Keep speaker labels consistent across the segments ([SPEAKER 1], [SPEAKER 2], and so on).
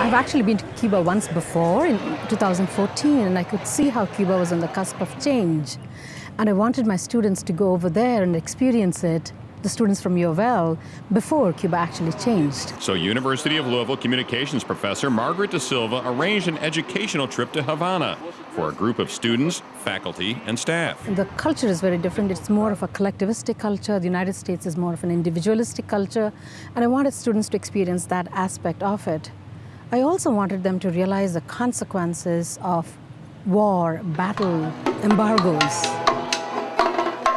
[SPEAKER 1] I've actually been to Cuba once before in 2014, and I could see how Cuba was on the cusp of change. And I wanted my students to go over there and experience it, the students from U of L, before Cuba actually changed.
[SPEAKER 2] So University of Louisville communications professor Margaret De Silva arranged an educational trip to Havana for a group of students, faculty, and staff.
[SPEAKER 1] The culture is very different. It's more of a collectivistic culture. The United States is more of an individualistic culture. And I wanted students to experience that aspect of it. I also wanted them to realize the consequences of war, battle, embargoes.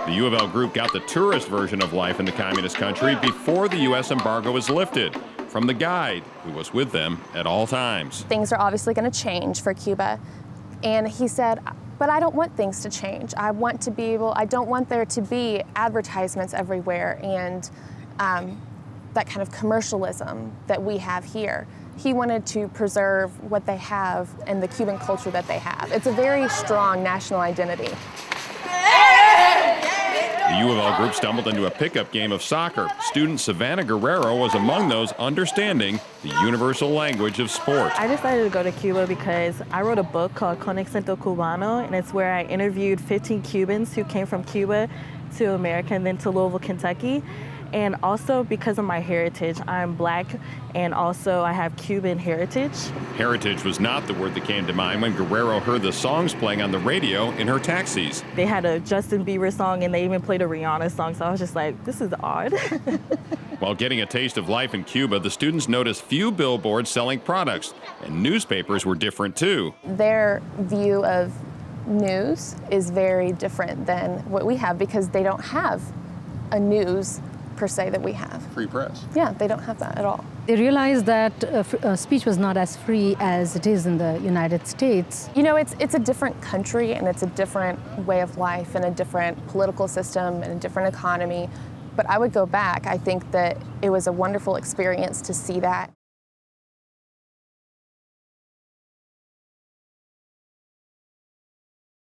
[SPEAKER 2] The U of L group got the tourist version of life in the communist country before the U.S. embargo was lifted, from the guide who was with them at all times.
[SPEAKER 3] Things are obviously going to change for Cuba. And he said, but I don't want things to change. I don't want there to be advertisements everywhere and that kind of commercialism that we have here. He wanted to preserve what they have and the Cuban culture that they have. It's a very strong national identity.
[SPEAKER 2] The U of L group stumbled into a pickup game of soccer. Student Savannah Guerrero was among those understanding the universal language of sport.
[SPEAKER 4] I decided to go to Cuba because I wrote a book called Conexento Cubano, and it's where I interviewed 15 Cubans who came from Cuba to America and then to Louisville, Kentucky. And also because of my heritage, I'm Black, and also I have Cuban heritage.
[SPEAKER 2] Heritage was not the word that came to mind when Guerrero heard the songs playing on the radio in her taxis.
[SPEAKER 4] They had a Justin Bieber song, and they even played a Rihanna song, so I was just like, this is odd.
[SPEAKER 2] While getting a taste of life in Cuba, the students noticed few billboards selling products, and newspapers were different too.
[SPEAKER 3] Their view of news is very different than what we have because they don't have a news per se that we have.
[SPEAKER 2] Free press.
[SPEAKER 3] Yeah, they don't have that at all.
[SPEAKER 1] They realized that speech was not as free as it is in the United States.
[SPEAKER 3] You know, it's a different country and it's a different way of life and a different political system and a different economy. But I would go back. I think that it was a wonderful experience to see that.